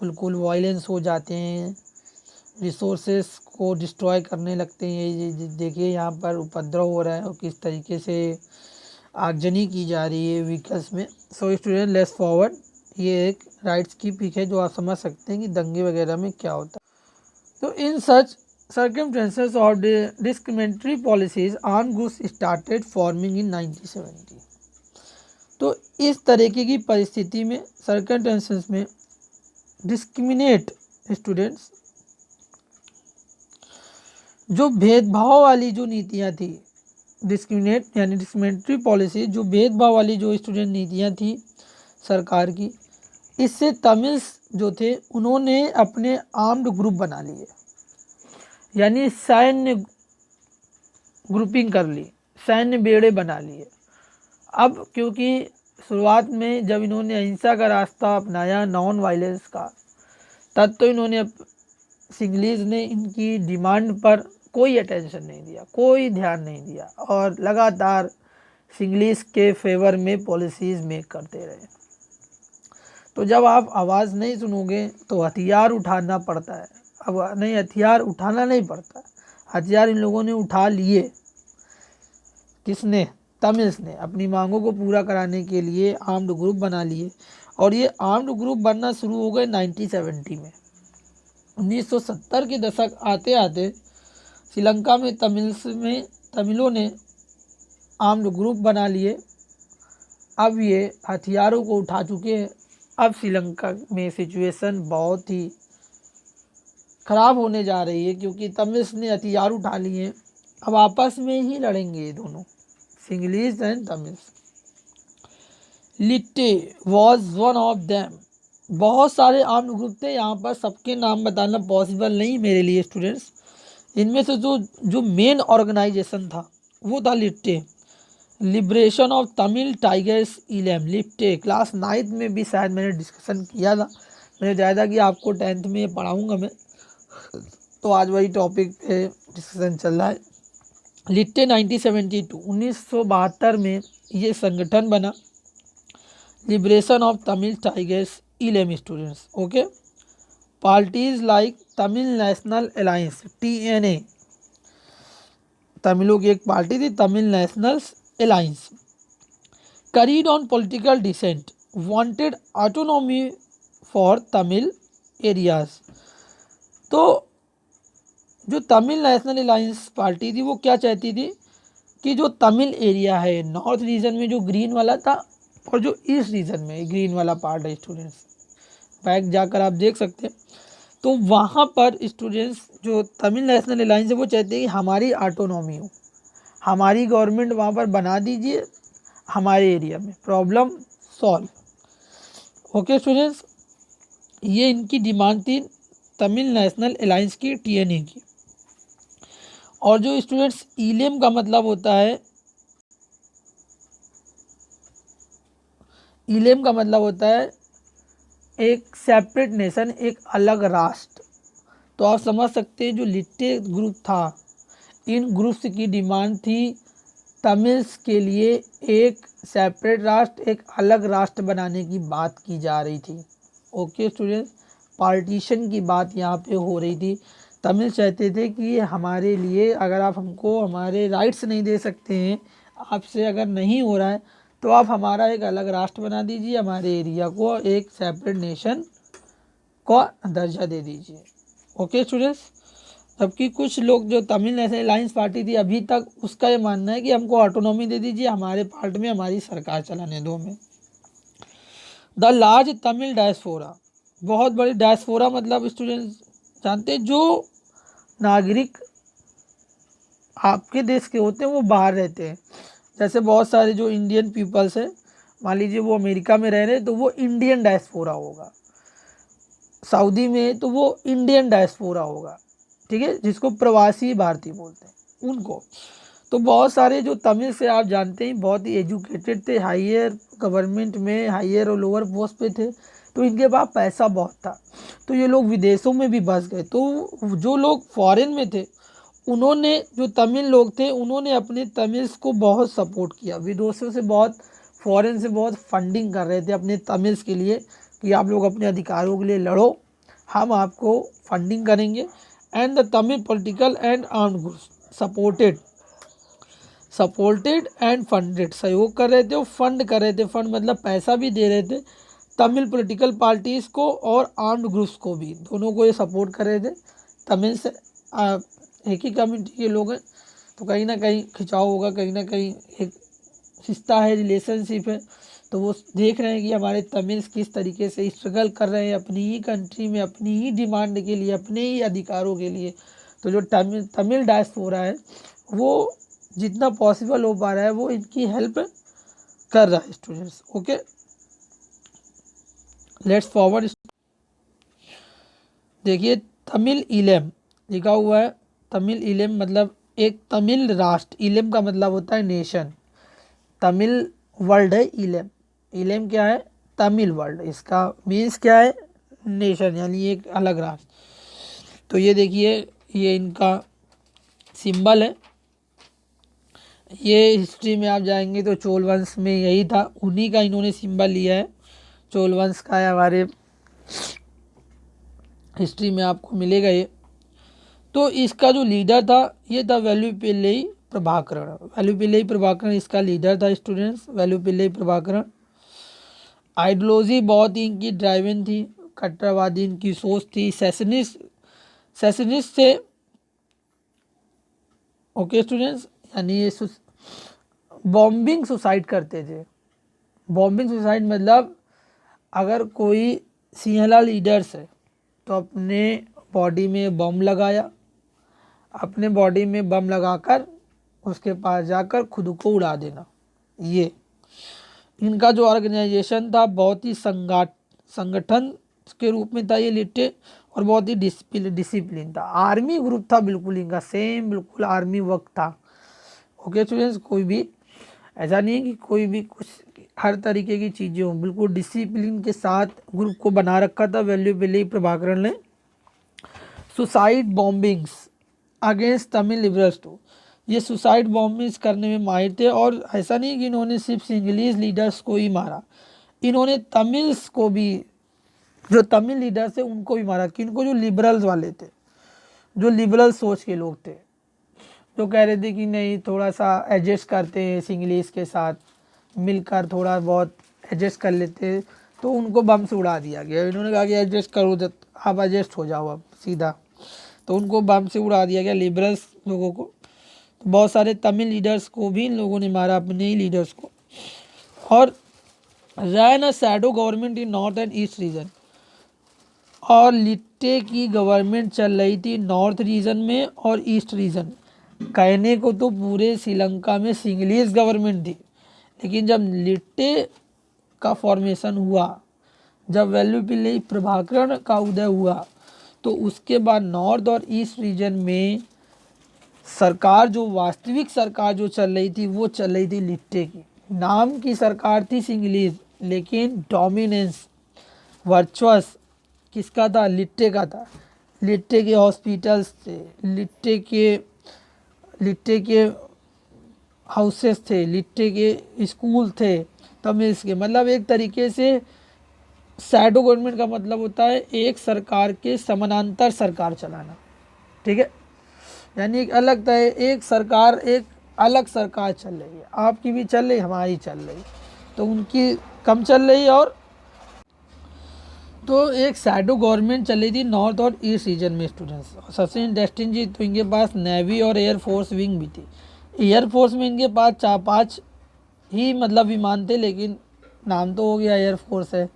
बिल्कुल वायलेंस हो जाते हैं, रिसोर्सेस को डिस्ट्रॉय करने लगते हैं। ये देखिए यहाँ पर उपद्रव हो रहा है और किस तरीके से आगजनी की जा रही है व्हीकल्स में। सो स्टूडेंट लेट्स फॉरवर्ड, ये एक राइट्स की पिक है जो आप समझ सकते हैं कि दंगे वगैरह में क्या होता है। तो इन सच circumstances or discriminatory policies, armed groups started forming in 1970। तो इस तरीके की परिस्थिति में, सर्कमस्टेंसेस में डिस्क्रिमिनेट स्टूडेंट्स, जो भेदभाव वाली जो नीतियां थी, डिस्क्रिमिनेट यानी डिस्क्रिमिनेटरी पॉलिसी, जो भेदभाव वाली जो स्टूडेंट नीतियां थी सरकार की, इससे तमिल्स जो थे उन्होंने अपने आर्म्ड ग्रुप बना लिए, यानी सैन्य ग्रुपिंग कर ली, सैन्य बेड़े बना लिए। अब क्योंकि शुरुआत में जब इन्होंने अहिंसा का रास्ता अपनाया, नॉन वायलेंस का, तब तो इन्होंने सिंगलीज ने इनकी डिमांड पर कोई अटेंशन नहीं दिया, कोई ध्यान नहीं दिया और लगातार सिंगलीज के फेवर में पॉलिसीज़ मेक करते रहे। तो जब आप आवाज़ नहीं सुनोगे तो हथियार उठाना पड़ता है। अब नहीं, हथियार उठाना नहीं पड़ता, हथियार इन लोगों ने उठा लिए। किसने? तमिल्स ने अपनी मांगों को पूरा कराने के लिए आर्म्ड ग्रुप बना लिए। और ये आर्म्ड ग्रुप बनना शुरू हो गए 1970 में। 1970 के दशक आते आते श्रीलंका में तमिलों ने आर्म्ड ग्रुप बना लिए। अब ये हथियारों को उठा चुके हैं। अब श्रीलंका में सिचुएशन बहुत ही ख़राब होने जा रही है, क्योंकि तमिल्स ने हथियार उठा लिए। अब आपस में ही लड़ेंगे ये दोनों, Sinhalese and Tamils. LTTE was one of them. बहुत सारे आर्म्ड ग्रुप थे, यहाँ पर सबके नाम बताना पॉसिबल नहीं मेरे लिए स्टूडेंट्स। इनमें से जो मेन ऑर्गेनाइजेशन था वो था LTTE, Liberation of Tamil Tigers Eelam. LTTE class 9th में भी शायद मैंने डिस्कशन किया था, मैंने बताया था कि आपको 10th में पढ़ाऊँगा मैं, तो आज वही टॉपिक पे डिस्कशन चल रहा है। लिट्टे 1972 में ये संगठन बना, Liberation of Tamil Tigers Eelam students. Okay, parties like Tamil National Alliance TNA, तमिलों की एक पार्टी थी Tamil National Alliance, carried on political dissent, wanted autonomy for Tamil areas. तो जो तमिल नेशनल अलायंस पार्टी थी वो क्या चाहती थी कि जो तमिल एरिया है, नॉर्थ रीजन में जो ग्रीन वाला था और जो ईस्ट रीजन में ग्रीन वाला पार्ट है स्टूडेंट्स, बैक जाकर आप देख सकते हैं, तो वहाँ पर स्टूडेंट्स जो तमिल नेशनल अलायंस है वो चाहते हैं कि हमारी ऑटोनॉमी हो, हमारी गवर्नमेंट वहाँ पर बना दीजिए हमारे एरिया में, प्रॉब्लम सॉल्व। ओके स्टूडेंट्स, ये इनकी डिमांड थी तमिल नेशनल अलायंस की, TNA की। और जो स्टूडेंट्स इलेम का मतलब होता है, इलेम का मतलब होता है एक सेपरेट नेशन, एक अलग राष्ट्र। तो आप समझ सकते हैं जो लिट्टे ग्रुप था, इन ग्रुप्स की डिमांड थी तमिल्स के लिए एक सेपरेट राष्ट्र, एक अलग राष्ट्र बनाने की बात की जा रही थी। ओके स्टूडेंट्स, पार्टीशन की बात यहाँ पे हो रही थी। तमिल चाहते थे कि हमारे लिए अगर आप हमको हमारे राइट्स नहीं दे सकते हैं, आपसे अगर नहीं हो रहा है, तो आप हमारा एक अलग राष्ट्र बना दीजिए, हमारे एरिया को एक सेपरेट नेशन को दर्जा दे दीजिए। Okay students. जबकि कुछ लोग जो तमिल नेशनल अलायंस पार्टी थी अभी तक उसका ये मानना है कि हमको ऑटोनॉमी दे दीजिए, हमारे पार्ट में हमारी सरकार चलाने दो हमें। द लार्ज तमिल डायस्पोरा, बहुत बड़ी डायस्पोरा मतलब स्टूडेंट्स जानते हैं जो नागरिक आपके देश के होते हैं वो बाहर रहते हैं। जैसे बहुत सारे जो इंडियन पीपल्स हैं, मान लीजिए वो अमेरिका में रह रहे हैं तो वो इंडियन डायस्पोरा होगा, सऊदी में तो वो इंडियन डायस्पोरा होगा, ठीक है, जिसको प्रवासी भारतीय बोलते हैं उनको। तो बहुत सारे जो तमिल से आप जानते हैं बहुत ही एजुकेटेड थे, हायर गवर्नमेंट में हायर और लोअर पोस्ट पे थे, तो इनके पास पैसा बहुत था, तो ये लोग विदेशों में भी बस गए। तो जो लोग फॉरेन में थे उन्होंने, जो तमिल लोग थे उन्होंने अपने तमिल्स को बहुत सपोर्ट किया, विदेशों से बहुत, फॉरेन से बहुत फंडिंग कर रहे थे अपने तमिल्स के लिए कि आप लोग अपने अधिकारों के लिए लड़ो, हम आपको फंडिंग करेंगे। And the Tamil political and armed groups supported and funded, सहयोग कर रहे थे और फंड कर रहे थे, फंड मतलब पैसा भी दे रहे थे तमिल पॉलिटिकल पार्टीज़ को और आर्म्ड ग्रुप्स को भी, दोनों को ये सपोर्ट कर रहे थे। तमिल से एक ही कम्युनिटी के लोग हैं तो कहीं ना कहीं खिंचाव होगा, कहीं ना कहीं एक रिश्ता है, रिलेशनशिप है, तो वो देख रहे हैं कि हमारे तमिल्स किस तरीके से स्ट्रगल कर रहे हैं अपनी ही कंट्री में, अपनी ही डिमांड के लिए, अपने ही अधिकारों के लिए। तो जो तमिल डायस्पोरा है वो जितना पॉसिबल हो पा रहा है वो इनकी हेल्प कर रहा है स्टूडेंट्स। Okay, let's forward. देखिए तमिल इलेम लिखा हुआ है, तमिल इलेम मतलब एक तमिल राष्ट्र, इलेम का मतलब होता है नेशन, तमिल वर्ल्ड है इलेम, इलेम क्या है, तमिल वर्ल्ड, इसका मीन्स क्या है, नेशन यानी एक अलग राष्ट्र। तो ये देखिए ये इनका सिंबल है, ये हिस्ट्री में आप जाएंगे तो चोल वंश में यही था, उन्हीं का इन्होंने सिंबल लिया है, चोल वंश का है, हमारे हिस्ट्री में आपको मिलेगा ये। तो इसका जो लीडर था ये था वेलुपिल्लई प्रभाकरण, वेलुपिल्लई प्रभाकरण इसका लीडर था स्टूडेंट्स, वेलुपिल्लई प्रभाकरण। आइडियोलॉजी बहुत ही इनकी ड्राइवन थी, कट्टरवादी इनकी सोच थी, सेशनिस्ट थे। ओके स्टूडेंट्स, यानी ये बॉम्बिंग सुसाइड करते थे, बॉम्बिंग सुसाइड मतलब अगर कोई सिंहला लीडर्स है तो अपने बॉडी में बम लगाया, अपने बॉडी में बम लगाकर उसके पास जाकर खुद को उड़ा देना, ये इनका जो ऑर्गेनाइजेशन था बहुत ही संगठन के रूप में था ये लिट्टे, और बहुत ही डिसिप्लिन था, आर्मी ग्रुप था बिल्कुल इनका, सेम बिल्कुल आर्मी वर्क था। ओके स्टूडेंट्स, कोई भी ऐसा नहीं है कि कोई भी कुछ, हर तरीके की चीज़ें हों, बिल्कुल डिसिप्लिन के साथ ग्रुप को बना रखा था वेलुपिल्लई प्रभाकरण ने। Suicide bombings against Tamil liberals too, ये सुसाइड बॉम्बिंग्स करने में माहिर थे, और ऐसा नहीं कि इन्होंने सिर्फ सिंगलीज लीडर्स को ही मारा, इन्होंने तमिल्स को भी, जो तमिल लीडर्स थे उनको भी मारा, किनको, जो लिबरल्स वाले थे, जो लिबरल सोच के लोग थे, जो कह रहे थे कि नहीं थोड़ा सा एडजस्ट करते हैं सिंगलीज के साथ, मिलकर थोड़ा बहुत एडजस्ट कर लेते हैं, तो उनको बम से उड़ा दिया गया। इन्होंने कहा कि एडजस्ट करो, आप एडजस्ट हो जाओ अब सीधा, तो उनको बम से उड़ा दिया गया लिबरल्स लोगों को। तो बहुत सारे तमिल लीडर्स को भी इन लोगों ने मारा, अपने ही लीडर्स को। और ran a shadow government in north and east region, और लिट्टे की गवर्नमेंट चल रही थी नॉर्थ रीजन में और ईस्ट रीजन में। कहने को तो पूरे श्रीलंका में सिंगलीज गवर्नमेंट थी, लेकिन जब लिट्टे का फॉर्मेशन हुआ, जब वेलुपिल्लई प्रभाकरण का उदय हुआ, तो उसके बाद नॉर्थ और ईस्ट रीजन में सरकार, जो वास्तविक सरकार जो चल रही थी वो चल रही थी लिट्टे की, नाम की सरकार थी सिंगलीज, लेकिन डोमिनेंस, वर्चस्व किसका था, लिट्टे का था। लिट्टे के हॉस्पिटल्स थे, लिट्टे के हाउसेस थे, लिट्टे के स्कूल थे तमिल्स के, मतलब एक तरीके से शैडो गवर्नमेंट का मतलब होता है एक सरकार के समानांतर सरकार चलाना, ठीक है, यानी एक अलग तरह एक सरकार, एक अलग सरकार चल रही है, आपकी भी चल रही, हमारी चल रही, तो उनकी कम चल रही और तो एक शैडो गवर्नमेंट चल रही थी नॉर्थ और ईस्ट रीजन में स्टूडेंट्स। सबसे इंटरेस्टिंग चीज़ तो इनके पास नेवी और एयरफोर्स विंग भी थी। एयरफोर्स में इनके पास 4-5 ही मतलब विमान थे, लेकिन नाम तो हो गया एयरफोर्स है,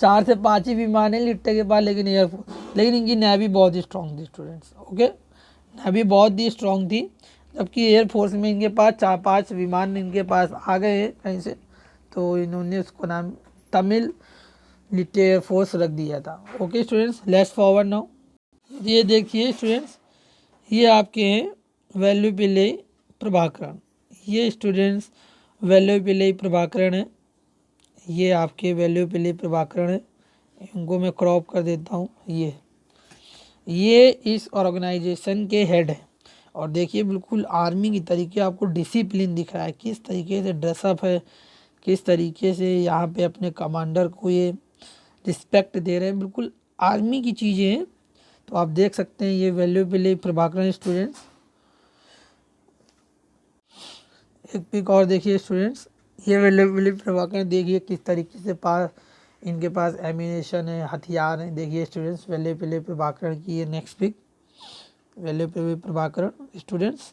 4 से 5 ही विमान है लिट्टे के पास, लेकिन एयरफोर्स, लेकिन इनकी नेवी बहुत ही स्ट्रॉन्ग थी स्टूडेंट्स। ओके, नेवी बहुत ही स्ट्रॉन्ग थी, जबकि एयरफोर्स में इनके पास 4-5 विमान इनके पास आ गए हैं कहीं से, तो इन्होंने उसको नाम तमिल लिट्टे एयरफोर्स रख दिया था। Okay students, let's forward now. ये देखिए स्टूडेंट्स, ये आपके हैं वल्लुपिल्लई प्रभाकरण, ये स्टूडेंट्स वल्लुपिल्लई प्रभाकरण है, ये आपके वल्लुपिल्लई प्रभाकरण है, इनको मैं क्रॉप कर देता हूँ। ये इस ऑर्गेनाइजेशन के हेड है, और देखिए बिल्कुल आर्मी की तरीके आपको डिसिप्लिन दिख रहा है, किस तरीके से ड्रेसअप है, किस तरीके से यहाँ पे अपने कमांडर को ये रिस्पेक्ट दे रहे हैं, बिल्कुल आर्मी की चीज़ें हैं। तो आप देख सकते हैं ये वल्लुपिल्लई प्रभाकरण स्टूडेंट्स। एक पिक और देखिए स्टूडेंट्स, ये वल्लुपिल्लई प्रभाकरण देखिए किस तरीके से इनके पास एम्यूनेशन है, हथियार हैं। देखिए स्टूडेंट्स वल्लुपिल्लई प्रभाकरण की ये नेक्स्ट पिक, वल्लुपिल्लई प्रभाकरण स्टूडेंट्स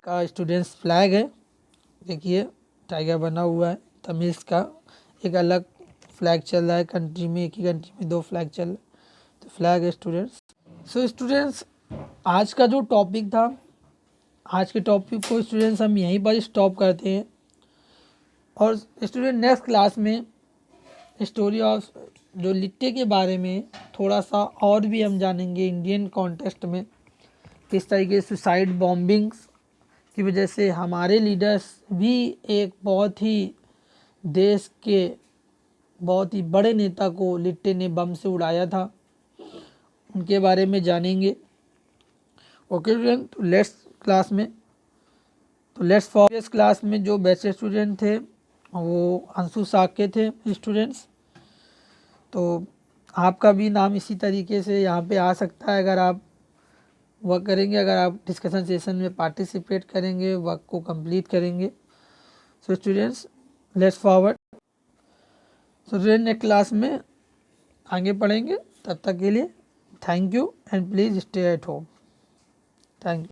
का स्टूडेंट्स फ्लैग है, देखिए टाइगर बना हुआ है, तमिल्स का एक अलग फ्लैग चल रहा है कंट्री में, एक ही कंट्री में 2 फ्लैग चल रहे हैं, तो फ्लैग है स्टूडेंट्स। सो स्टूडेंट्स आज का जो टॉपिक था, आज के टॉपिक को स्टूडेंट्स हम यहीं पर स्टॉप करते हैं, और स्टूडेंट नेक्स्ट क्लास में स्टोरी ऑफ जो लिट्टे के बारे में थोड़ा सा और भी हम जानेंगे, इंडियन कॉन्टेक्स्ट में किस तरीके से सुसाइड बॉम्बिंग्स की वजह से हमारे लीडर्स भी एक बहुत ही देश के बहुत ही बड़े नेता को लिट्टे ने बम से उड़ाया था, उनके बारे में जानेंगे। ओके स्टूडेंट, तो लेट्स फॉर क्लास में जो बेस्ट स्टूडेंट थे वो अंशु साके थे स्टूडेंट्स, तो आपका भी नाम इसी तरीके से यहाँ पे आ सकता है अगर आप वर्क करेंगे, अगर आप डिस्कशन सेशन में पार्टिसिपेट करेंगे, वर्क को कंप्लीट करेंगे। So students let's forward, so student next class में आगे पढ़ेंगे, तब तक के लिए thank you and please stay at home. Thank you.